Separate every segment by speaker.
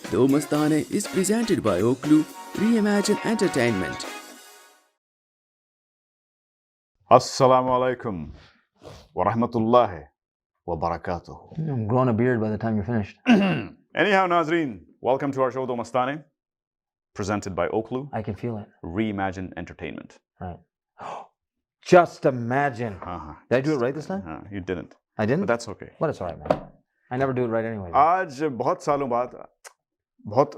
Speaker 1: Though Mastane is presented by Oklu, Reimagine Entertainment.
Speaker 2: Assalamu alaikum wa rahmatullahi wa barakatuh.
Speaker 3: I'm growing a beard by the time you're finished.
Speaker 2: Anyhow, Nazreen, welcome to our show, Though Mastane, presented by Oklu,
Speaker 3: I can feel it.
Speaker 2: Reimagine Entertainment.
Speaker 3: Right. Just imagine. Did I do it right this time?
Speaker 2: You didn't.
Speaker 3: I didn't?
Speaker 2: But that's okay.
Speaker 3: But it's all right, man. I never do it right anyway.
Speaker 2: आज बहुत सालों बाद, बहुत,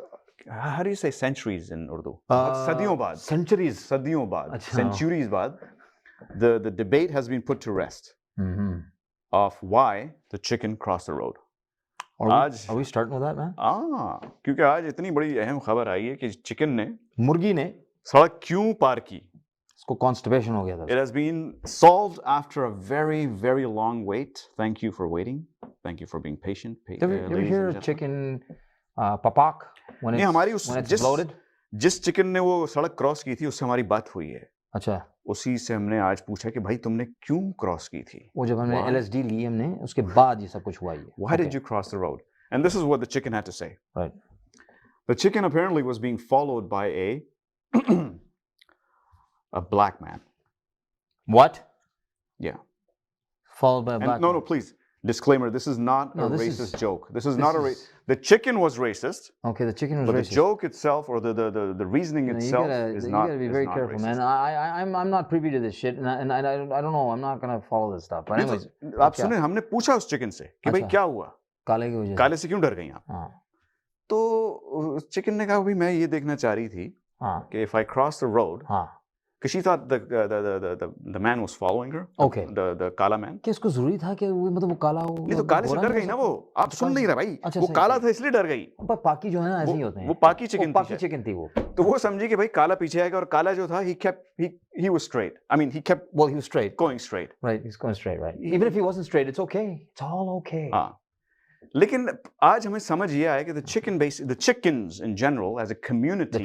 Speaker 2: how do you say centuries in Urdu? बहुत सदियों बाद.
Speaker 3: Centuries.
Speaker 2: सदियों बाद.
Speaker 3: अच्छा.
Speaker 2: Centuries बाद. The debate has been put to rest of why the chicken crossed the road.
Speaker 3: Are we starting with that, man?
Speaker 2: क्योंकि आज इतनी बड़ी अहम खबर आई है कि चिकन ने
Speaker 3: मुर्गी ने
Speaker 2: सड़क क्यों पार की?
Speaker 3: इसको constipation हो गया था.
Speaker 2: It has been solved after a very, very long wait. Thank you for waiting. Thank you for being patient.
Speaker 3: Did you ever hear chicken papak when it's exploded?
Speaker 2: जिस चिकन ने वो सड़क क्रॉस की थी उससे हमारी बात हुई है.
Speaker 3: अच्छा.
Speaker 2: उसी से हमने आज पूछा कि भाई तुमने क्यों क्रॉस की थी?
Speaker 3: वो जब हमने LSD ली हमने उसके बाद ये सब कुछ हुआ है.
Speaker 2: Why did you cross the road? And this is what the chicken had to say.
Speaker 3: Right.
Speaker 2: The chicken apparently was being followed by a black man.
Speaker 3: What?
Speaker 2: Yeah.
Speaker 3: Followed by a black man.
Speaker 2: No, please. Disclaimer, this is not a racist joke. This is not a the chicken was racist.
Speaker 3: Okay, the chicken was
Speaker 2: but
Speaker 3: racist.
Speaker 2: But the joke itself or the reasoning itself is not.
Speaker 3: You gotta be very careful,
Speaker 2: racist.
Speaker 3: Man. I'm not privy to this shit, and I don't know. I'm not gonna follow this stuff. But anyways,
Speaker 2: आप सुने हमने पूछा उस chicken से कि भाई क्या हुआ?
Speaker 3: काले की वजह से.
Speaker 2: काले से क्यों डर गई आप? तो चिकन ने कहा भाई मैं ये देखना चाह रही थी कि if I cross the road, because she thought the man was following her.
Speaker 3: Okay.
Speaker 2: The काला man.
Speaker 3: क्या इसको जरूरी था कि वो मतलब वो काला हो?
Speaker 2: नहीं तो काले से डर गई ना वो. आप सुन नहीं रहे भाई. वो काला था इसलिए डर गई.
Speaker 3: पर पाकी जो है ना ऐसे ही होते हैं.
Speaker 2: वो पाकी चिकन
Speaker 3: थी वो.
Speaker 2: तो वो समझी कि भाई काला पीछे आएगा और काला जो था he was straight. I mean he was straight. Going straight.
Speaker 3: Right, he's going straight, right. Even if he wasn't straight, it's okay. It's all okay.
Speaker 2: लेकिन आज हमें समझ ये आया कि the chickens in general as a community.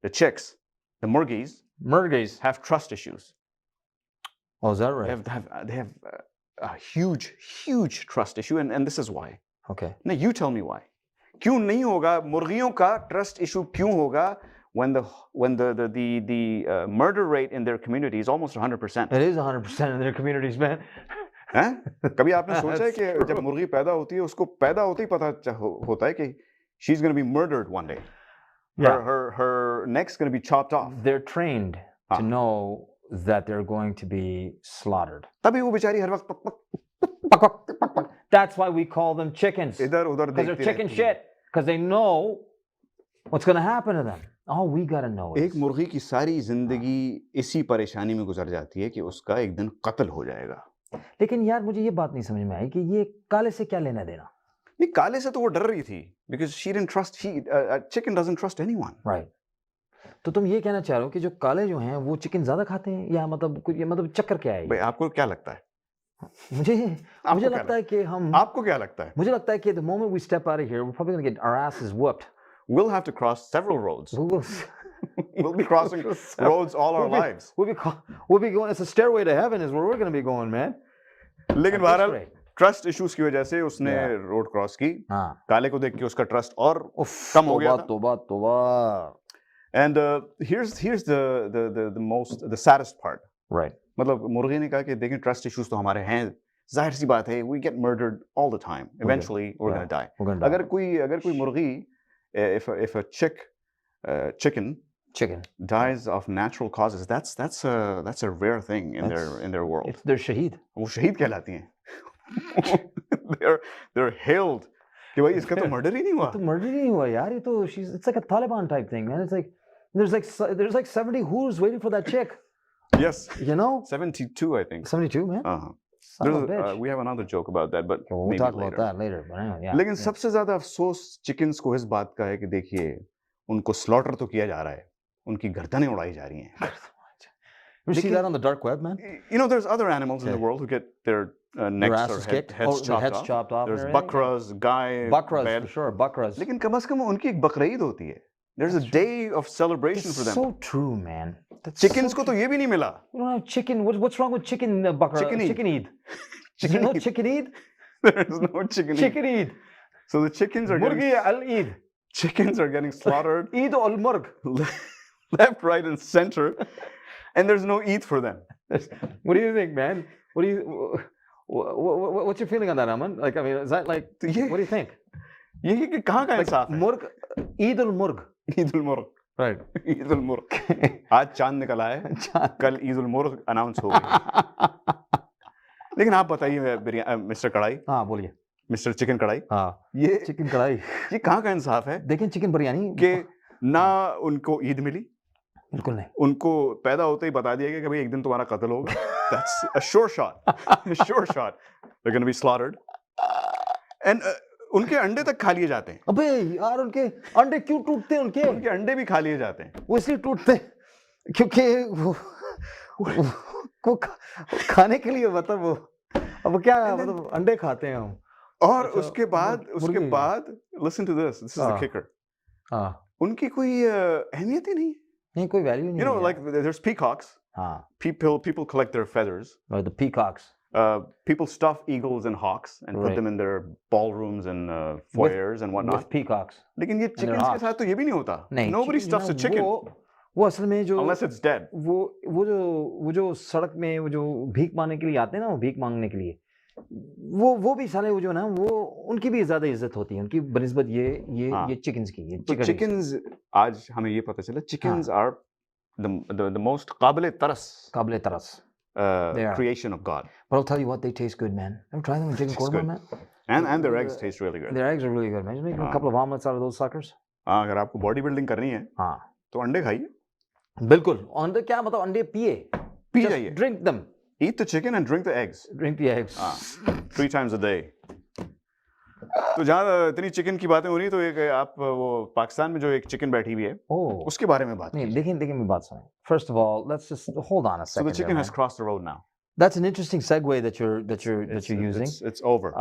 Speaker 2: The chicks, the murgies have trust issues.
Speaker 3: Oh, is that right?
Speaker 2: They have a huge trust issue, and this is why.
Speaker 3: Okay.
Speaker 2: Now you tell me why. क्यों नहीं होगा मुर्गियों का trust issue क्यों होगा when the murder rate in their community is almost 100%.
Speaker 3: It is 100% in their communities, man.
Speaker 2: हैं? कभी आपने सोचा है कि जब मुर्गी पैदा होती है उसको पैदा होते ही पता होता है कि she's going to be murdered one day.
Speaker 3: Yeah.
Speaker 2: Her neck's going to be chopped off.
Speaker 3: They're trained to know that they're going to be slaughtered.
Speaker 2: तभी वो बेचारी हर वक्त
Speaker 3: That's why we call them chickens.
Speaker 2: इधर-उधर
Speaker 3: because they're chicken shit. Because they know what's going to happen to them. All we got to know is
Speaker 2: एक मुर्गी की सारी जिंदगी इसी परेशानी में गुजर जाती है कि उसका एक दिन कत्ल हो जाएगा.
Speaker 3: लेकिन यार मुझे ये बात नहीं समझ में आई कि ये काले से क्या लेना देना.
Speaker 2: नहीं काले से तो वो डर रही थी because she didn't trust a chicken doesn't trust anyone.
Speaker 3: Right. तो तुम ये कहना चाह रहे हो कि जो काले जो हैं वो चिकन ज्यादा खाते हैं या मतलब चक्कर क्या है?
Speaker 2: भाई आपको क्या लगता है?
Speaker 3: मुझे लगता है कि हम
Speaker 2: आपको क्या लगता है?
Speaker 3: मुझे लगता है कि the moment we step out of here we're probably going to get our asses whooped.
Speaker 2: We'll have to cross several roads. We'll be crossing roads all our lives.
Speaker 3: We'll be going. It's a stairway to heaven is where we're going to be going, man.
Speaker 2: लेकिन बहरहाल trust issues की वजह से उसने road cross की. काले को देख के उसका ट्रस्ट और कम हो गया.
Speaker 3: तौबा.
Speaker 2: And here's the saddest part.
Speaker 3: Right.
Speaker 2: मतलब मुर्गी ने कहा कि देखें ट्रस्ट इश्यूज तो हमारे हैं. जाहिर सी बात है we get murdered all the time. Eventually we're going to die. अगर कोई मुर्गी if a chicken dies of natural causes, that's a rare thing in their world.
Speaker 3: They're shaheed.
Speaker 2: वो शहीद कहलाती हैं. they're hailed कि भाई इसका तो मर्डर ही नहीं हुआ.
Speaker 3: तो मर्डर ही नहीं हुआ यार. ये तो it's like a Taliban type thing, man. It's like there's like 70 who's waiting for that chick.
Speaker 2: Yes.
Speaker 3: You know?
Speaker 2: 72 I think.
Speaker 3: 72, man. Son of a bitch.
Speaker 2: We have another joke about that, but
Speaker 3: we'll talk about that later. But anyway, yeah.
Speaker 2: लेकिन सबसे ज्यादा अफसोस chickens को इस बात का है कि देखिए उनको स्लॉटर तो किया जा रहा है, उनकी गर्दनें उड़ाई जा रही हैं.
Speaker 3: You see that on the dark web, man?
Speaker 2: You know, there's other animals in the world who get their necks or heads chopped off. There's bakras, guy,
Speaker 3: bakras for sure, bakras.
Speaker 2: लेकिन कम से कम उनकी एक बकरीद होती है. There's a day of celebration for them.
Speaker 3: So true, man.
Speaker 2: Chickens को तो ये भी नहीं मिला.
Speaker 3: You don't have chicken. What's wrong with chicken bakra? Chicken Eid. You know chicken Eid?
Speaker 2: There is no chicken Eid.
Speaker 3: Chicken Eid.
Speaker 2: So the chickens are
Speaker 3: Murgi al Eid.
Speaker 2: chickens are getting slaughtered
Speaker 3: Eid al-Murg.
Speaker 2: left, right, and center, and there's no Eid for them.
Speaker 3: What do you think, man? What's your feeling on that, Aman? Like, I mean, is that like, what do you think?
Speaker 2: ये कहाँ का इंसाफ है?
Speaker 3: Murg, Eid al-Murg.
Speaker 2: Eid ul मुर्ग,
Speaker 3: Right.
Speaker 2: Eid ul मुर्ग. आज चांद निकला है, कल ईद उल मुर्ग अनाउंस हो गई. लेकिन आप बताइए मिस्टर कढ़ाई.
Speaker 3: हाँ बोलिए.
Speaker 2: मिस्टर चिकन कढ़ाई.
Speaker 3: हाँ.
Speaker 2: ये
Speaker 3: चिकन कढ़ाई.
Speaker 2: ये कहाँ का इंसाफ है?
Speaker 3: देखें चिकन बिरयानी
Speaker 2: कि ना उनको ईद मिली,
Speaker 3: बिल्कुल नहीं.
Speaker 2: उनको पैदा होते ही बता दिया गया कि भाई एक दिन तुम्हारा कत्ल होगा. That's a sure shot. A sure shot. They're going to be slaughtered. And उनके अंडे तक खा लिए जाते हैं.
Speaker 3: अबे यार उनके अंडे क्यों टूटते हैं उनके?
Speaker 2: उनके अंडे भी खा लिए जाते हैं.
Speaker 3: वो इसलिए टूटते हैं क्योंकि वो खाने के लिए मतलब वो अब क्या मतलब अंडे खाते हैं हम.
Speaker 2: और उसके बाद listen to this is the kicker.
Speaker 3: हाँ.
Speaker 2: उनकी कोई अहमियत ही नहीं.
Speaker 3: नहीं कोई वैल्यू नहीं.
Speaker 2: You know like there's peacocks.
Speaker 3: हाँ.
Speaker 2: People collect their feathers.
Speaker 3: Or the peacocks.
Speaker 2: People stuff eagles and hawks and put them in their ballrooms and foyers and whatnot.
Speaker 3: With peacocks.
Speaker 2: लेकिन ये chickens के साथ तो ये भी नहीं होता. Nobody stuffs a chicken.
Speaker 3: वो असल में जो
Speaker 2: unless it's dead.
Speaker 3: वो जो सड़क में वो जो भीख मांगने के लिए आते हैं ना, वो भीख मांगने के लिए वो भी साले वो जो ना वो उनकी भी ज्यादा इज्जत होती है उनकी बनिस्बत ये चिकन्स की. ये
Speaker 2: chickens आज हमें ये पता चला chickens are the most काबिले तरस creation of God.
Speaker 3: But I'll tell you what, they taste good, man. Ever try them in chicken korma, man?
Speaker 2: And their eggs taste really good.
Speaker 3: Their eggs are really good, man. Just make a couple of omelets out of those suckers.
Speaker 2: हाँ, अगर आपको body building करनी है, हाँ, तो अंडे खाइए.
Speaker 3: बिल्कुल. अंडे क्या मतलब अंडे पी जाइए. Drink them.
Speaker 2: Eat the chicken and drink the eggs.
Speaker 3: Drink the eggs.
Speaker 2: 3 times a day. तो जहाँ इतनी चिकन की बातें हो रही है तो एक आप वो पाकिस्तान में जो एक चिकन बैठी हुई है, उसके बारे में बात.
Speaker 3: नहीं, देखिए मेरी बात सुनें. First of all, let's just hold on a second.
Speaker 2: So the chicken has crossed the road now.
Speaker 3: That's an interesting segue that you're using.
Speaker 2: It's over.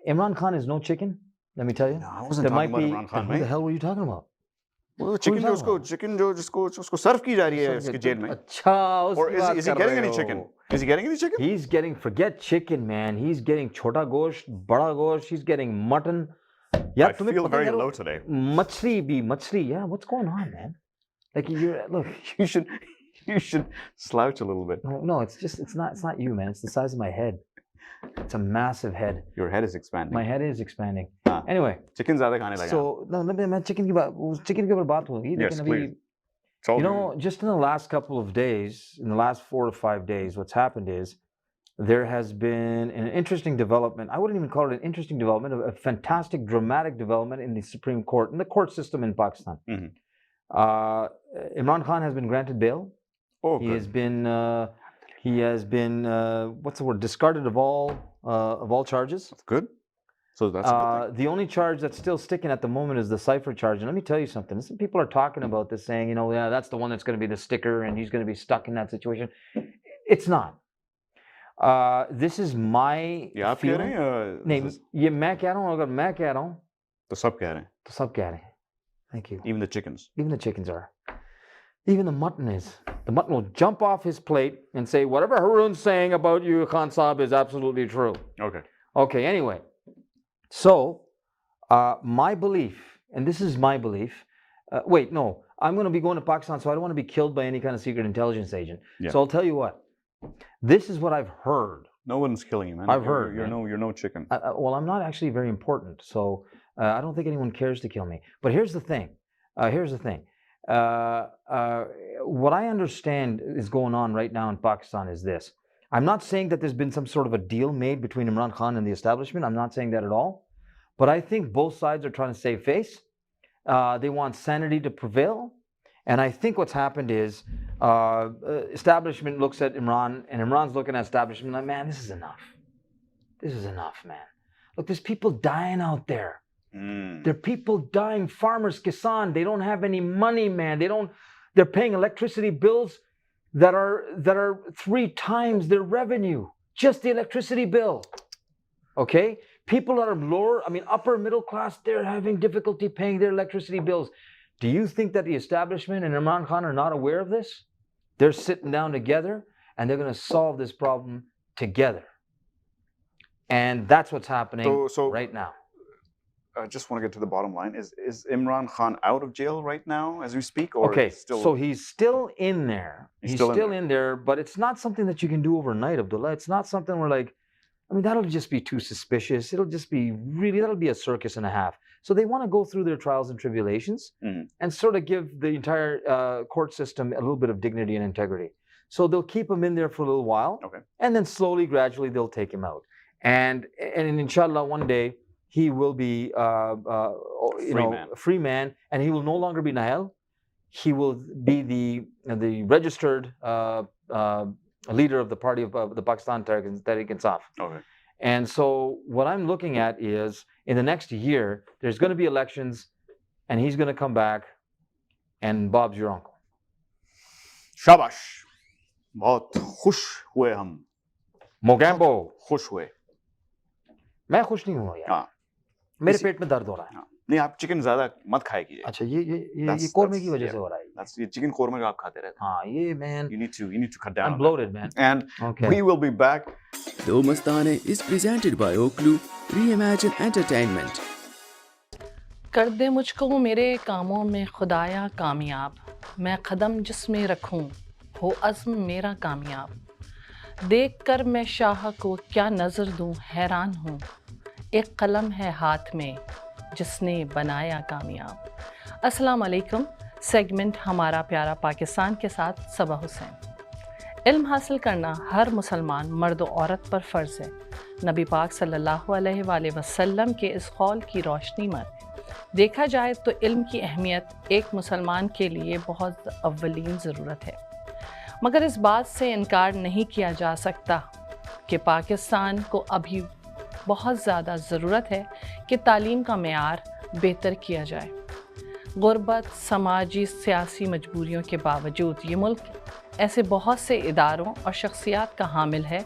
Speaker 3: Imran Khan is no chicken. Let me tell you.
Speaker 2: No, I wasn't talking about Imran Khan.
Speaker 3: What the hell were you talking about?
Speaker 2: वो chicken जो जिसको सर्व की जा रही है उसके jail में.
Speaker 3: अच्छा,
Speaker 2: Or is he getting any chicken? Is he getting any chicken?
Speaker 3: He's getting, forget chicken, man. He's getting छोटा गोश्त, बड़ा गोश्त. He's getting mutton.
Speaker 2: I feel very low today.
Speaker 3: मछली. Yeah, what's going on, man? Like look,
Speaker 2: you should slouch a little bit.
Speaker 3: No, it's not you, man. It's the size of my head. It's a massive head.
Speaker 2: Your head is expanding.
Speaker 3: My head is expanding. Anyway,
Speaker 2: chicken ज़्यादा खाने लगा.
Speaker 3: So no, मैं chicken के ऊपर बात होगी.
Speaker 2: Yes, please.
Speaker 3: You know, just in the last couple of days, in the last 4 to 5 days, what's happened is there has been an interesting development. I wouldn't even call it an interesting development, a fantastic, dramatic development in the Supreme Court, in the court system in Pakistan. Imran Khan has been granted bail.
Speaker 2: Oh,
Speaker 3: he has been what's the word? Discarded of all charges.
Speaker 2: That's good. So that's a good thing.
Speaker 3: The only charge that's still sticking at the moment is the cipher charge. And let me tell you something. Some people are talking about this, saying, you know, yeah, that's the one that's going to be the sticker, and he's going to be stuck in that situation. It's not. This is my feeling. नहीं, ये मैं कह रहा हूँ. अगर मैं कह रहा हूँ,
Speaker 2: तो सब कह रहे हैं.
Speaker 3: तो सब कह रहे हैं. Thank you.
Speaker 2: Even the chickens.
Speaker 3: Even the chickens are. Even the mutton is. The mutton will jump off his plate and say, whatever Haroon's saying about you, Khan Saab, is absolutely true.
Speaker 2: Okay.
Speaker 3: Okay, anyway. So, my belief, and this is my belief, wait, no, I'm going to be going to Pakistan, so I don't want to be killed by any kind of secret intelligence agent. Yeah. So I'll tell you what, this is what I've heard.
Speaker 2: No one's killing you, man.
Speaker 3: I've heard.
Speaker 2: You're no chicken.
Speaker 3: Well, I'm not actually very important, so I don't think anyone cares to kill me. But here's the thing. What I understand is going on right now in Pakistan is this. I'm not saying that there's been some sort of a deal made between Imran Khan and the establishment. I'm not saying that at all. But I think both sides are trying to save face. They want sanity to prevail. And I think what's happened is establishment looks at Imran, and Imran's looking at establishment like, man, this is enough. This is enough, man. Look, there's people dying out there. There are people dying, farmers, kisan. They don't have any money, man. They're paying electricity bills that are 3 times their revenue. Just the electricity bill. Okay? People that are upper middle class, they're having difficulty paying their electricity bills. Do you think that the establishment and Imran Khan are not aware of this? They're sitting down together and they're going to solve this problem together. And that's what's happening right now.
Speaker 2: I just want to get to the bottom line. Is Imran Khan out of jail right now as we speak, or
Speaker 3: Okay,
Speaker 2: still?
Speaker 3: so he's still in there.
Speaker 2: He's
Speaker 3: He's
Speaker 2: still
Speaker 3: still
Speaker 2: in
Speaker 3: in there, but it's not something that you can do overnight, Abdullah. It's not something where like, I mean, that'll just be too suspicious. It'll just be really, that'll be a circus and a half. So they want to go through their trials and tribulations and sort of give the entire court system a little bit of dignity and integrity. So they'll keep him in there for a little while, and then slowly, gradually, they'll take him out. And inshallah, one day, he will be, a free man, and he will no longer be Nahel. He will be the registered leader of the party of the Pakistan Tehreek Insaf.
Speaker 2: Okay.
Speaker 3: And so what I'm looking at is, in the next year, there's going to be elections, and he's going to come back, and Bob's your uncle.
Speaker 2: Shabash. बहुत खुश हुए हम.
Speaker 3: Mogambo.
Speaker 2: खुश हुए.
Speaker 3: मैं खुश नहीं हुआ यार.
Speaker 2: हाँ.
Speaker 3: मेरे पेट में दर्द हो रहा है.
Speaker 2: नहीं, आप चिकन ज्यादा मत खाया कीजिए.
Speaker 3: अच्छा, ये कोरमे की वजह से हो रहा है.
Speaker 2: That's ये चिकन कोरमा जो आप खाते रहते हैं.
Speaker 3: हाँ, ये man.
Speaker 2: You need to cut down.
Speaker 3: I'm bloated, man.
Speaker 2: And we will be back.
Speaker 1: The Mastane is presented by Oklu Reimagine Entertainment.
Speaker 4: कर दे मुझको मेरे कामों में खुदाया कामयाब, मैं कदम जिसमें रखूं हो अज़्म मेरा कामयाब, देख कर मैं शाह को क्या नज़र दूं हैरान हूँ, एक कलम है हाथ में जिसने बनाया कामयाब। अस्सलाम वालेकुम। सेगमेंट हमारा प्यारा पाकिस्तान के साथ सबा हुसैन। इल्म हासिल करना हर मुसलमान मर्द और औरत पर फ़र्ज़ है। नबी पाक सल्लल्लाहु अलैहि वसल्लम के इस कौल की रोशनी में देखा जाए तो इल्म की अहमियत एक मुसलमान के लिए बहुत अव्वलीन ज़रूरत है, मगर इस बात से इनकार नहीं किया जा सकता कि पाकिस्तान को अभी बहुत ज़्यादा ज़रूरत है कि तालीम का मेयार बेहतर किया जाए। गुर्बत, समाजी सियासी मजबूरियों के बावजूद ये मुल्क ऐसे बहुत से इदारों और शख्सियात का हामिल है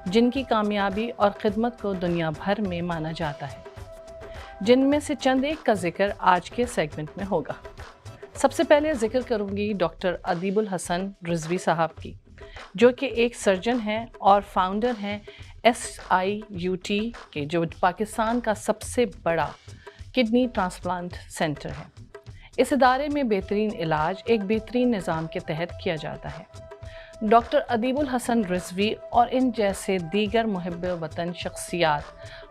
Speaker 4: जिनकी कामयाबी और ख़िदमत को दुनिया भर में माना जाता है, जिनमें से चंद एक का ज़िक्र आज के सेगमेंट में होगा। सबसे पहले ज़िक्र करूँगी डॉक्टर अदीबुल हसन रिजवी साहब की, जो कि एक सर्जन हैं और फाउंडर हैं SIUT के, जो पाकिस्तान का सबसे बड़ा किडनी ट्रांसप्लांट सेंटर है। इस इदारे में बेहतरीन इलाज एक बेहतरीन निज़ाम के तहत किया जाता है। डॉक्टर अदीबुल हसन रिजवी और इन जैसे दीगर मुहिब वतन शख्सियात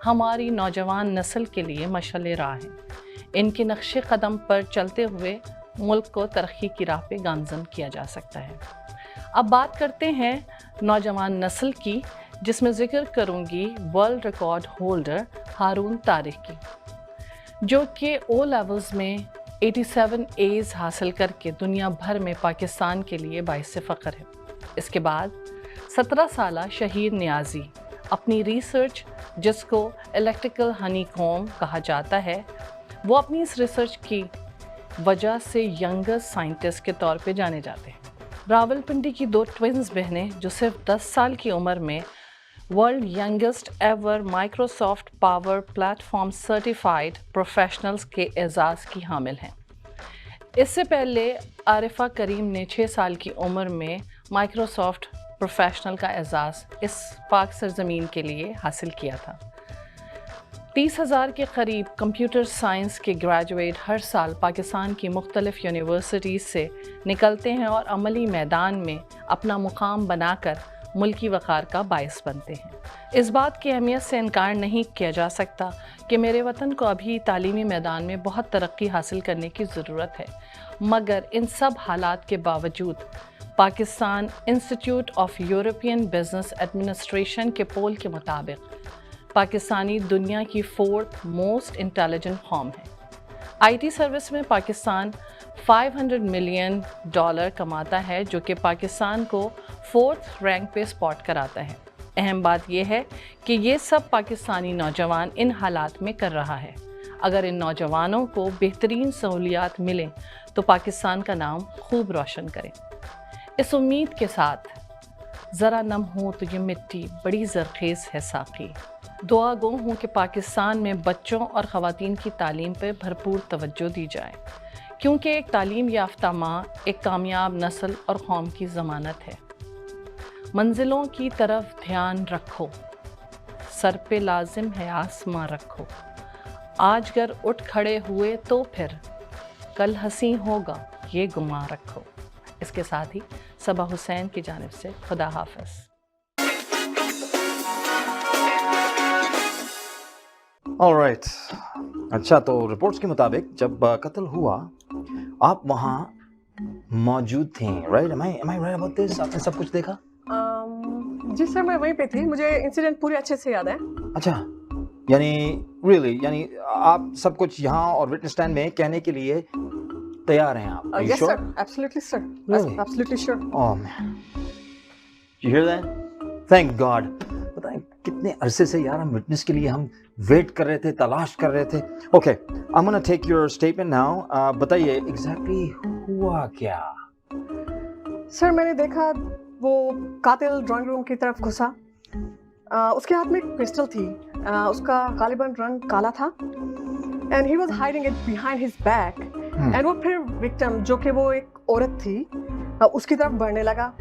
Speaker 4: हमारी नौजवान नस्ल के लिए मशाल राह हैं। इनके नक्शे कदम पर चलते हुए मुल्क को तरक्की की राह पे गामज़न किया जा सकता है। अब बात करते हैं नौजवान नस्ल की, जिसमें ज़िक्र करूँगी वर्ल्ड रिकॉर्ड होल्डर हारून तारिक की, जो कि O लेवल्स में 87 A's हासिल करके दुनिया भर में पाकिस्तान के लिए बाइस फ़ख्र है। इसके बाद 17 साला शहीद नियाज़ी अपनी रिसर्च, जिसको इलेक्ट्रिकल हनीकॉम कहा जाता है, वो अपनी इस रिसर्च की वजह से यंगेस्ट साइंटिस्ट के तौर पे जाने जाते हैं। रावलपिंडी की दो ट्विन्स बहनें जो सिर्फ 10 साल की उम्र में world youngest ever Microsoft power platform certified professionals के एजाज़ की हामिल हैं। इससे पहले आरिफा करीम ने 6 साल की उम्र में माइक्रोसॉफ्ट प्रोफेशनल का एजाज़ इस पाक सरज़मीन के लिए हासिल किया था। 30,000 के करीब कंप्यूटर साइंस के ग्रेजुएट हर साल पाकिस्तान की मुख्तलिफ़ यूनिवर्सिटीज़ से निकलते हैं और अमली मैदान में अपना मुकाम बनाकर मुल्की वक़ार का बायस बनते हैं। इस बात की अहमियत से इनकार नहीं किया जा सकता कि मेरे वतन को अभी तालीमी मैदान में बहुत तरक्की हासिल करने की ज़रूरत है, मगर इन सब हालात के बावजूद Pakistan institute of European business administration के पोल के मुताबिक पाकिस्तानी दुनिया की 4th मोस्ट इंटेलिजेंट कौम है। IT सर्विस में पाकिस्तान $500 मिलियन कमाता है, जो कि पाकिस्तान को 4th रैंक पे स्पॉट कराता है। अहम बात यह है कि ये सब पाकिस्तानी नौजवान इन हालात में कर रहा है। अगर इन नौजवानों को बेहतरीन सहूलियात मिलें तो पाकिस्तान का नाम खूब रोशन करें। इस उम्मीद के साथ ज़रा नम हो तो ये मिट्टी बड़ी ज़रखेज़ है साक़ी। दुआ गो हूँ कि पाकिस्तान में बच्चों और ख़वातीन की तालीम पर भरपूर तवज्जो दी जाए, क्योंकि एक तालीम याफ्ता माँ एक कामयाब नस्ल और कौम की ज़मानत है। मंजिलों की तरफ ध्यान रखो, सर पे लाजिम है आसमां रखो, آج گر اٹھ کھڑے ہوئے تو پھر کل ہنسی ہوگا یہ گمان رکھو. اس کے ساتھ ہی صبا حسین کی جانب سے خدا حافظ.
Speaker 3: All right. اچھا تو رپورٹس کے مطابق جب قتل ہوا آپ وہاں موجود تھیں right? am I right about this؟ آپ نے سب کچھ دیکھا؟
Speaker 5: جی سر میں وہیں پہ تھی, مجھے انسیڈنٹ پورے اچھے سے یاد ہے.
Speaker 3: اچھا یعنی ریئلی یعنی آپ سب کچھ یہاں اور وٹنس اسٹینڈ میں کہنے کے لیے تیار ہیں آپ؟
Speaker 5: Yes sir, absolutely sir, absolutely sure.
Speaker 3: Oh man. You hear that? Thank God. پتہ ہے کتنے عرصے سے یار ہم وٹنس کے لیے ہم ویٹ کر رہے تھے, تلاش کر رہے تھے. Okay I'm gonna take your statement now. بتائیے ایگزیکٹلی ہوا کیا؟
Speaker 5: سر میں نے دیکھا وہ قاتل ڈرائنگ روم کی طرف گھسا, اس کے ہاتھ میں ایک پسٹل تھی, اس کا غالباً رنگ کالا تھا, and he was hiding it behind his back, and وہ پھر وکٹم جو کہ وہ ایک عورت تھی اس کی طرف بڑھنے لگا,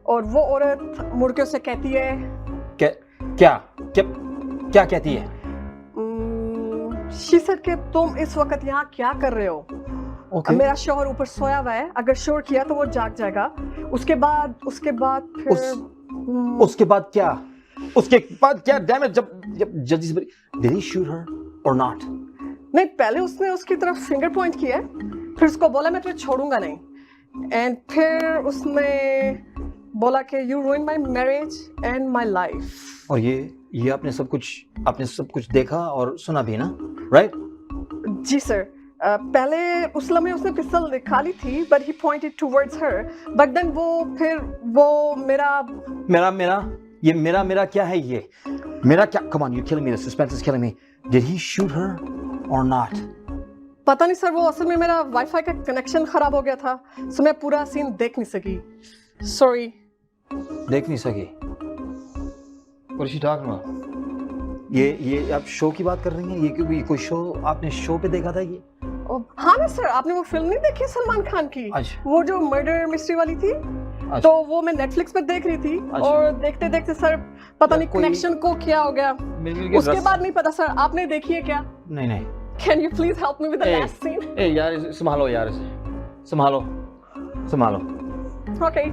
Speaker 5: اور وہ عورت مڑ کے اسے کہتی ہے
Speaker 3: کیا کہتی ہے؟
Speaker 5: شی سیڈ کہ تم اس وقت یہاں کیا کر رہے ہو؟ میرا شوہر اوپر سویا ہوا ہے, اگر شور کیا تو وہ جاگ جائے گا. اس کے بعد
Speaker 3: کیا ڈیمیج جب ججز ڈid he shoot her or not؟
Speaker 5: نہیں, پہلے اس نے اس کی طرف فنگر پوائنٹ کیا, پھر اس کو بولا میں تمہیں چھوڑوں گا نہیں, اینڈ پھر اس نے بولا کہ یو روئن مائی میریج اینڈ مائی لائف.
Speaker 3: اور یہ آپ نے سب کچھ دیکھا اور سنا بھی نا رائٹ؟
Speaker 5: جی سر, پہلے اس لمحے اس نے پسٹل نکالی تھی but he pointed towards her, but then وہ میرا کیا ہے یہ میرا کیا؟ come on you're killing me, the suspense is killing me. Did he shoot her or not؟ پتہ نہیں سر, وہ اصل میں میرا وائی فائی کا کنیکشن خراب ہو گیا تھا, سو میں پورا سین دیکھ نہیں سکی. سوری.
Speaker 3: دیکھ نہیں سکی؟ What is she talking about؟ یہ آپ شو کی بات کر رہی ہیں؟ یہ کوئی شو آپ نے شو پہ دیکھا تھا یہ؟
Speaker 5: ہاں نا سر, آپ نے وہ فلم نہیں دیکھی سلمان خان کی, وہ جو مرڈر مسٹری والی تھی, تو وہ میں نیٹ فلکس پہ دیکھ رہی تھی, اور دیکھتے دیکھتے سر پتہ نہیں کنیکشن کو کیا ہو گیا, اس کے بعد نہیں پتا سر. آپ نے دیکھی ہے کیا؟
Speaker 3: نہیں.
Speaker 5: Can you please help me with the last scene?
Speaker 3: اے یار سنبھالو یار, سنبھالو.
Speaker 5: Okay.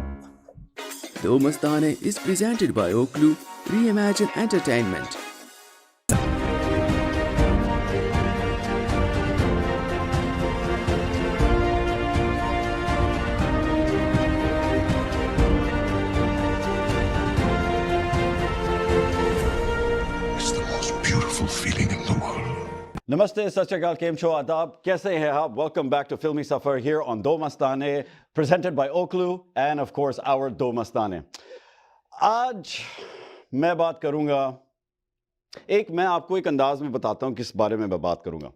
Speaker 1: Do مستانے is presented by Oklu Reimagine Entertainment.
Speaker 2: نمستے, ست شری اکال, کیم چھو, آداب, کیسے ہیں آپ؟ Welcome back to Filmi Safar here on Do Mastane, presented by اوکلو and of course our Do Mastane. آج میں بات کروں گا میں آپ کو ایک انداز میں بتاتا ہوں کس بارے میں بات کروں گا.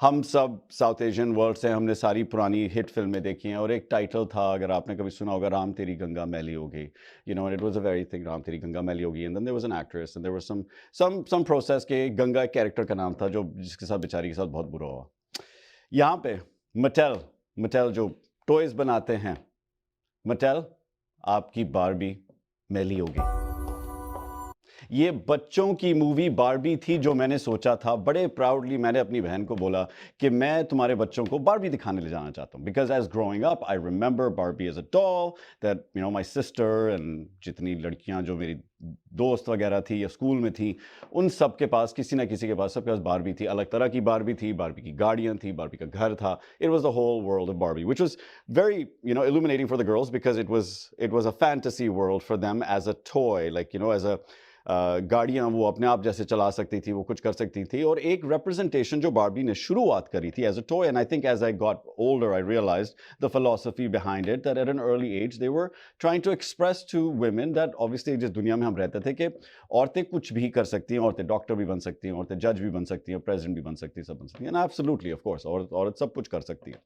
Speaker 2: ہم سب ساؤتھ ایشین ورلڈ سے, ہم نے ساری پرانی ہٹ فلمیں دیکھی ہیں, اور ایک ٹائٹل تھا, اگر آپ نے کبھی سنا ہوگا, رام تیری گنگا میلی ہو گئی. You know it was a very thing, Ram Teri Ganga Maili ہو گئی. And then there was an actress and there was some process کہ گنگا ایک کیریکٹر کا نام تھا جو جس کے ساتھ بیچاری کے ساتھ بہت برا ہوا. یہاں پہ مٹیل جو ٹوائز بناتے ہیں, مٹیل آپ کی باربی میلی ہو گئی. یہ بچوں کی مووی باربی تھی جو میں نے سوچا تھا بڑے پراؤڈلی. میں نے اپنی بہن کو بولا کہ میں تمہارے بچوں کو باربی دکھانے لے جانا چاہتا ہوں, because as growing up I remember Barbie as a doll that you know my sister and جتنی لڑکیاں جو میری دوست وغیرہ تھی یا اسکول میں تھیں, ان سب کے پاس کسی نہ کسی کے پاس سب کے پاس باربی تھی. الگ طرح کی باربی تھی, باربی کی گاڑیاں تھیں, باربی کا گھر تھا. It was the whole world of باربی which was very you know illuminating for the girls because it was a fantasy world for them as a toy, like you know as a گاڑیاں وہ اپنے آپ جیسے چلا سکتی تھی, وہ کچھ کر سکتی تھی. اور ایک ریپرزنٹیشن جو باربی نے شروعات کری تھی as a toy, and I think as I got older I realized the philosophy behind it, that at an early age they were trying to express to women that obviously جس دنیا میں ہم رہتے تھے کہ عورتیں کچھ بھی کر سکتی ہیں, عورتیں ڈاکٹر بھی بن سکتی ہیں, عورتیں جج بھی بن سکتی ہیں, پریزیڈنٹ بھی بن سکتی ہیں, سب بن سکتی ہیں. Absolutely, of course, عورت سب کچھ کر سکتی ہے.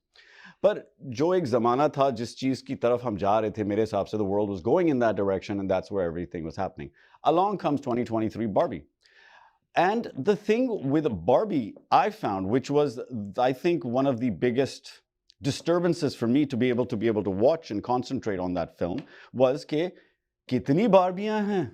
Speaker 2: پر جو ایک زمانہ تھا جس چیز کی طرف ہم جا رہے تھے, میرے حساب سے the world was going in that direction and that's where everything was happening. Along comes 2023 Barbie. And the thing with Barbie I found, which was I think one of the biggest disturbances for me to be able to watch and concentrate on that film, was کہ کتنی باربیاں ہیں,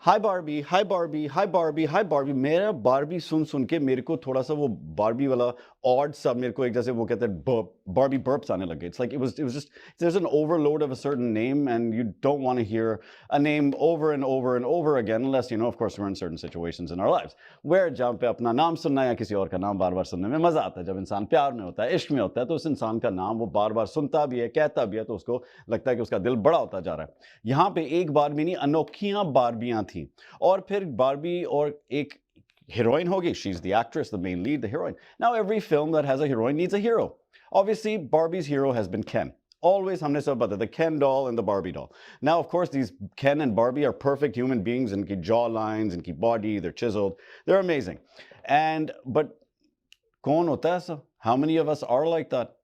Speaker 2: हाय Barbie हाय Barbie हाय Barbie हाय Barbie मेरा Barbie सुन के मेरे को थोड़ा सा वो बारबी वाला ऑड सा मेरे को एक जैसे वो कहते हैं बारबी बर्प्स आने लगे. It's like it was just there's an overload of a certain name and you don't want to hear a name over and over and over again unless you know of course we're in certain situations in our lives where जहाँ पे अपना नाम सुनना या किसी और का नाम बार बार सुनने में मजा आता है. जब इंसान प्यार में होता है इश्क में होता है तो उस इंसान का नाम वो बार बार सुनता भी है कहता भी है तो उसको लगता है कि उसका दिल बड़ा होता जा रहा है. यहाँ पे एक बारबी नहीं अनोखियां बारबियां थी और फिर बारबी और एक heroine hogi. She's the actress, the main lead, the heroine. Now every film that has a heroine needs a hero. Obviously, Barbie's hero has been Ken. Always हमने सब बताया the Ken doll and the Barbie doll. Now, of course, these Ken and Barbie are perfect human beings and की jaw lines and की body, they're chiseled. They're amazing. But कौन होता है ऐसा? How many of us are like that?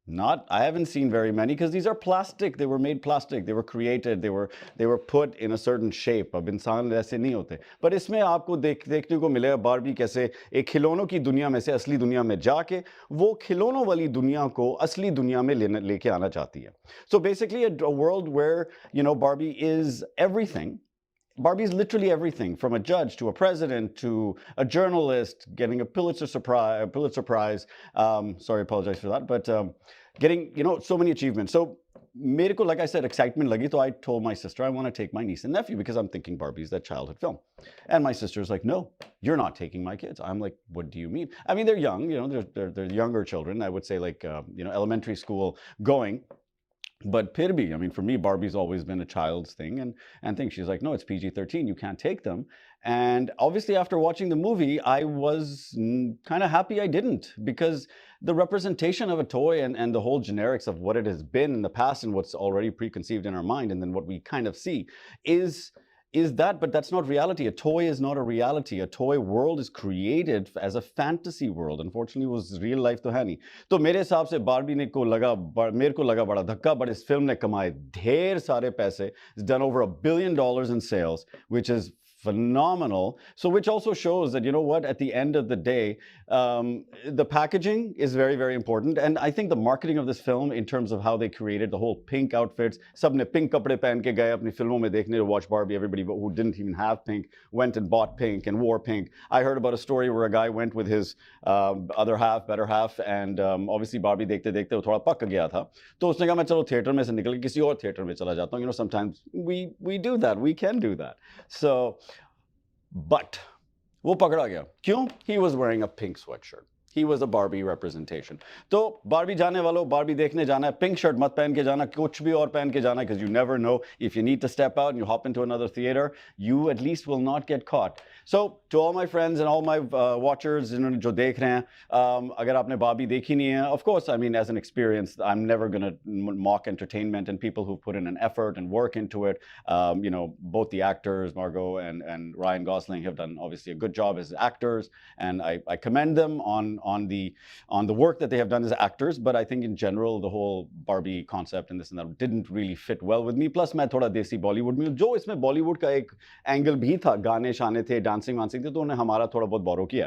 Speaker 2: Not, I haven't seen very many because these are plastic. They were made plastic. They were created. They were put in a certain shape. अब इंसान ऐसे नहीं होते. पर इसमें आपको देखने को मिलेगा बारबी कैसे एक खिलौनों की दुनिया में से असली दुनिया में जाके वो खिलौनों वाली दुनिया को असली दुनिया में लेके आना चाहती है. So basically a world where you know Barbie is everything. Barbie is literally everything from a judge to a president to a journalist getting a Pulitzer Prize. Sorry, apologize for that, but getting so many achievements. So मेरे को, like I said, excitement lagi. So I told my sister I want to take my niece and nephew because I'm thinking Barbie is that childhood film, and my sister's like, no, you're not taking my kids. I'm like, what do you mean? I mean, they're young, they're younger children. I would say like elementary school going. But फिर भी, I mean, for me, Barbie's always been a child's thing and thing. She's like, no, it's PG-13. You can't take them. And obviously, after watching the movie, I was kind of happy I didn't because the representation of a toy and the whole generics of what it has been in the past and what's already preconceived in our mind and then what we kind of see is that, but that's not reality. A toy is not a reality. A toy world is created as a fantasy world. Unfortunately, it was real life तो है नहीं. तो मेरे हिसाब से Barbie मेरे को लगा बड़ा धक्का, but इस फिल्म ने कमाए ढेर सारे पैसे. It's done over $1 billion in sales, which is phenomenal. So which also shows that, you know what, at the end of the day, the packaging is very, very important. And I think the marketing of this film in terms of how they created the whole pink outfits, सबने pink कपड़े पहन के गए अपनी फिल्मों में देखने to watch Barbie. Everybody who didn't even have pink went and bought pink and wore pink. I heard about a story where a guy went with his better half, and obviously Barbie देखते देखते वो थोड़ा पक गया था. तो उसने कहा मैं चलो थिएटर में से निकल के किसी और थिएटर में चला जाता हूँ. You know, sometimes we do that. We can do that. So, but वो पकड़ा गया. क्यों? He was wearing a pink sweatshirt. He was a Barbie representation. तो Barbie जाने वालों, Barbie देखने जाना है, pink shirt मत पहन के जाना, कुछ भी और पहन के जाना, because you never know if you need to step out and you hop into another theater, you at least will not get caught. So to all my friends and all my watchers जो देख रहे हैं, अगर आपने Barbie देखी नहीं है, of course, I mean, as an experience, I'm never going to mock entertainment and people who put in an effort and work into it. Both the actors, Margot and Ryan Gosling, have done obviously a good job as actors, and I commend them on the work that they have done as actors. But I think in general, the whole Barbie concept and this and that didn't really fit well with me. Plus, मैं थोड़ा देसी Bollywood में, जो इसमें Bollywood का एक angle भी था, गाने शाने थे, डांसिंग वांसिंग थे, तो उन्हें हमारा थोड़ा बहुत बोरो किया.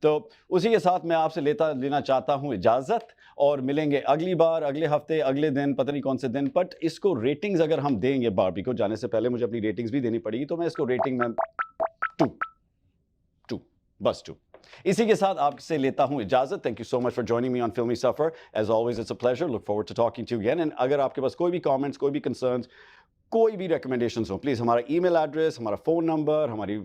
Speaker 2: तो उसी के साथ मैं आपसे लेना चाहता हूँ इजाज़त, और मिलेंगे अगली बार, अगले हफ्ते, अगले दिन, पता नहीं कौन से दिन. बट इसको रेटिंग्स अगर हम देंगे, बारबी को जाने से पहले मुझे अपनी रेटिंग्स भी देनी पड़ेगी, तो मैं इसको रेटिंग में 2 बस 2. इसी के साथ आपसे लेता हूं इजाजत. Thank you so much for joining me on फिल्मी Safar. As always it's a pleasure. Look forward to talking to you again. And अगर आपके पास कोई भी कमेंट्स, कोई भी कंसर्न्स, कोई भी रिकमेंडेशंस हो, प्लीज हमारा ईमेल एड्रेस, हमारा फोन नंबर, हमारी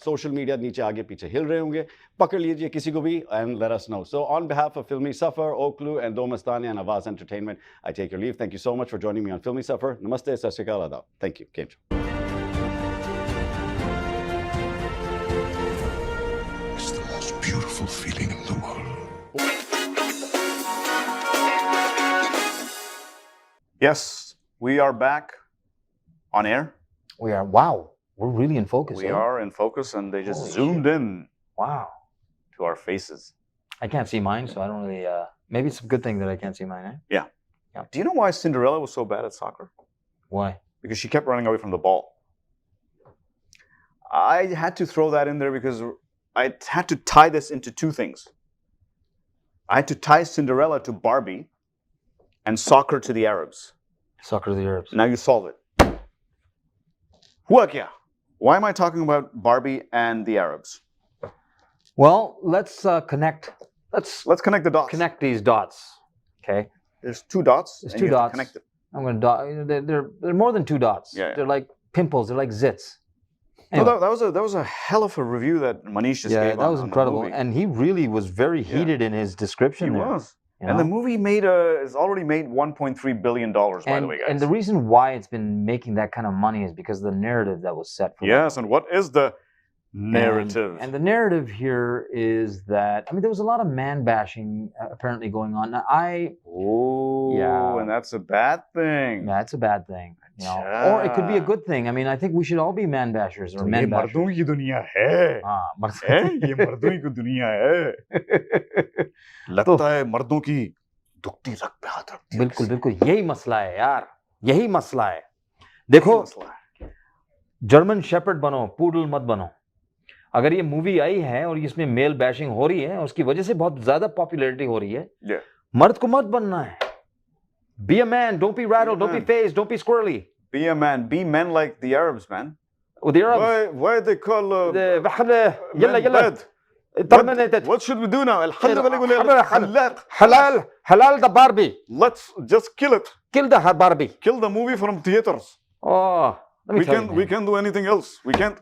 Speaker 2: सोशल मीडिया नीचे आगे पीछे हिल रहे होंगे, पकड़ लीजिए किसी को भी and let us know. So on behalf of Filmy Safar, ओक्लू and Do Mastane and Awaaz entertainment, I take your leave. Thank you so much for joining me on फिल्मी सफर. नमस्ते, सत श्री अकाल, आदाब. Thank you. केम छो.
Speaker 6: Beautiful feeling in the world.
Speaker 2: Yes, we are back on air.
Speaker 3: We are. Wow, we're really in focus.
Speaker 2: We are in focus, and they just
Speaker 3: Holy
Speaker 2: zoomed
Speaker 3: shit.
Speaker 2: in
Speaker 3: Wow.
Speaker 2: to our faces.
Speaker 3: I can't see mine, so I don't really. Maybe it's a good thing that I can't see mine. Eh?
Speaker 2: Yeah. Do you know why Cinderella was so bad at soccer?
Speaker 3: Why?
Speaker 2: Because she kept running away from the ball. I had to throw that in there because I had to tie this into two things. I had to tie Cinderella to Barbie and soccer to the Arabs.
Speaker 3: Soccer to the Arabs.
Speaker 2: Now you solve it. Hua kya? Why am I talking about Barbie and the Arabs?
Speaker 3: Well, let's connect.
Speaker 2: Let's connect the dots.
Speaker 3: Connect these dots. Okay.
Speaker 2: There's two dots.
Speaker 3: There's
Speaker 2: and
Speaker 3: two
Speaker 2: you have to
Speaker 3: dots.
Speaker 2: connect them.
Speaker 3: I'm going to they're more than two dots.
Speaker 2: Yeah.
Speaker 3: They're like pimples. They're like zits.
Speaker 2: No,
Speaker 3: Anyway.
Speaker 2: that was a hell of a review that Manish just
Speaker 3: Yeah,
Speaker 2: gave.
Speaker 3: that was
Speaker 2: on
Speaker 3: incredible,
Speaker 2: the movie.
Speaker 3: and he really was very heated in his description.
Speaker 2: He
Speaker 3: there,
Speaker 2: was.
Speaker 3: you
Speaker 2: And the
Speaker 3: know?
Speaker 2: movie has already made $1.3 billion, by the way, guys.
Speaker 3: And the reason why it's been making that kind of money is because of the narrative that was set for
Speaker 2: Yes, and what is the narrative?
Speaker 3: And the narrative here is that, I mean, there was a lot of man bashing apparently going on. Now,
Speaker 2: Oh, and that's a bad thing.
Speaker 3: Yeah, it's a bad thing. You know? Or it could be a good thing. I mean, I think we should all be man bashers or men bashers.
Speaker 2: मर्दों की दुनिया है। हैं? ये मर्दों की दुनिया है। लगता है मर्दों की दुखती रग पे हाथ रखती है।
Speaker 3: बिल्कुल बिल्कुल यही मसला है यार, यही मसला है। देखो, जर्मन शेपर्ड बनो, पूडल मत बनो। अगर ये मूवी आई है और इसमें मेल बैशिंग हो रही है, उसकी वजह से बहुत ज्यादा पॉपुलैरिटी हो रही है, मर्द को मत बनना है। Be a man, don't be rattled, don't be phased, don't be squirrely.
Speaker 2: Be a man, be men like the Arabs, man.
Speaker 3: The Arabs.
Speaker 2: Why they call
Speaker 3: terminated.
Speaker 2: What should we do now?
Speaker 3: Halal the Barbie.
Speaker 2: Let's just kill it.
Speaker 3: Kill the Barbie.
Speaker 2: Kill the movie from theaters.
Speaker 3: Oh, let me tell you.
Speaker 2: We can't do anything else. We can't.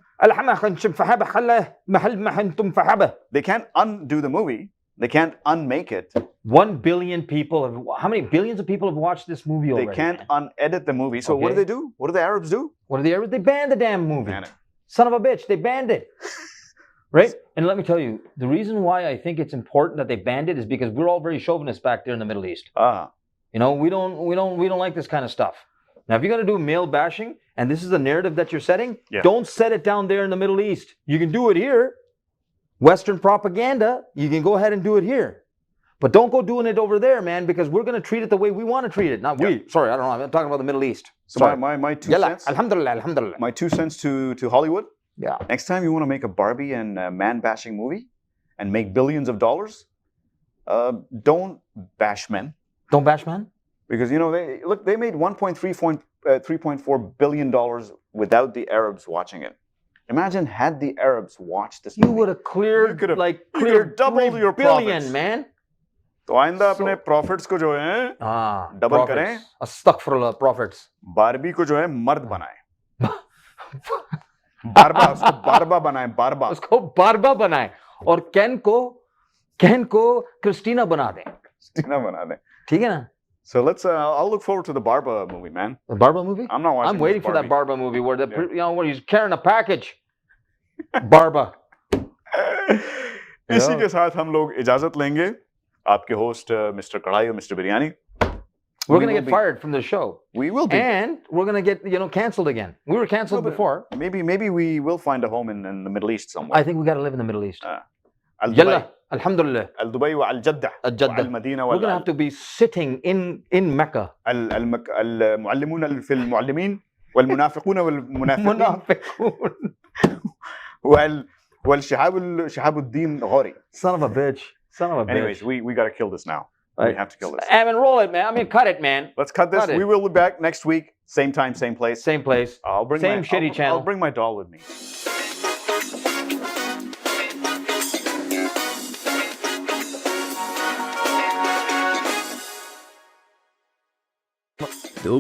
Speaker 2: They can't undo the movie. They can't unmake it.
Speaker 3: 1 billion people have. How many billions of people have watched this movie already?
Speaker 2: They can't unedit the movie. So what do they do? What do the Arabs do?
Speaker 3: What do the Arabs? They banned the damn movie.
Speaker 2: Ban it.
Speaker 3: Son of a bitch, they banned it. Right? And let me tell you, the reason why I think it's important that they banned it is because we're all very chauvinist back there in the Middle East. You know, we don't like this kind of stuff. Now, if you're going to do male bashing, and this is the narrative that you're setting, don't set it down there in the Middle East. You can do it here. Western propaganda, you can go ahead and do it here. But don't go doing it over there, man, because we're going to treat it the way we want to treat it. Not we. Sorry, I don't know. I'm talking about the Middle East.
Speaker 2: So my 2 cents.
Speaker 3: Alhamdulillah, alhamdulillah.
Speaker 2: My 2 cents to Hollywood.
Speaker 3: Yeah.
Speaker 2: Next time you want to make a Barbie and man-bashing movie and make billions of dollars, don't bash men.
Speaker 3: Don't bash men?
Speaker 2: Because, you know, they made $3.4 billion without the Arabs watching it. Imagine had the Arabs watched this movie.
Speaker 3: You would have cleared,
Speaker 2: cleared double your
Speaker 3: billion,
Speaker 2: profits.
Speaker 3: man.
Speaker 2: तो आइंदा अपने profits को जो है double करें,
Speaker 3: अस्तगफिरुल्लाह, profits.
Speaker 2: Barbie को जो है मर्द बनाए, बारबा, उसको बारबा बनाए, बारबा,
Speaker 3: उसको बारबा बनाए, और कैन को क्रिस्टीना बना दें,
Speaker 2: क्रिस्टीना बना दें,
Speaker 3: ठीक है ना?
Speaker 2: So I'll look forward to the Barba movie, man.
Speaker 3: The Barba movie?
Speaker 2: I'm not watching.
Speaker 3: I'm waiting for that Barba movie where where he's carrying a package. Barba.
Speaker 2: इसी के साथ हम लोग इजाजत लेंगे. आपके host Mr. Karahi और Mr. Biryani.
Speaker 3: We're going to get fired from the show.
Speaker 2: We will be.
Speaker 3: And we're going to get canceled again. We were canceled before.
Speaker 2: Maybe we will find a home in the Middle East somewhere.
Speaker 3: I think we got to live in the Middle East.
Speaker 2: Al-Dubai.
Speaker 3: Alhamdulillah.
Speaker 2: Al-Dubai وال-Jeddah.
Speaker 3: Al-Jeddah. We're going to have to be sitting in Mecca.
Speaker 2: المعلمون في المعلمين والمنافقون والمنافقين والشهاب الدين Ghori.
Speaker 3: Son of a bitch. Son of a bitch.
Speaker 2: Anyways, we got to kill this now. We have to kill this.
Speaker 3: I mean, roll it, man. I mean, cut it, man.
Speaker 2: Let's cut this. We will be back next week. Same time, same place.
Speaker 3: Same place. Same shitty channel.
Speaker 2: I'll bring my doll with me.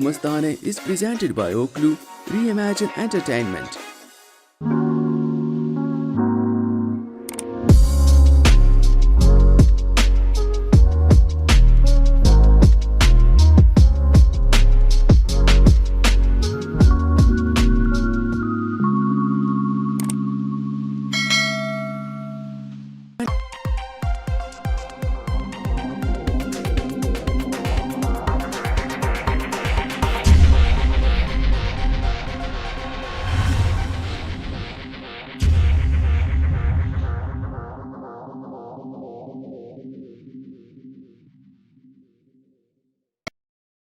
Speaker 1: Mastane is presented by Oklu Reimagine Entertainment.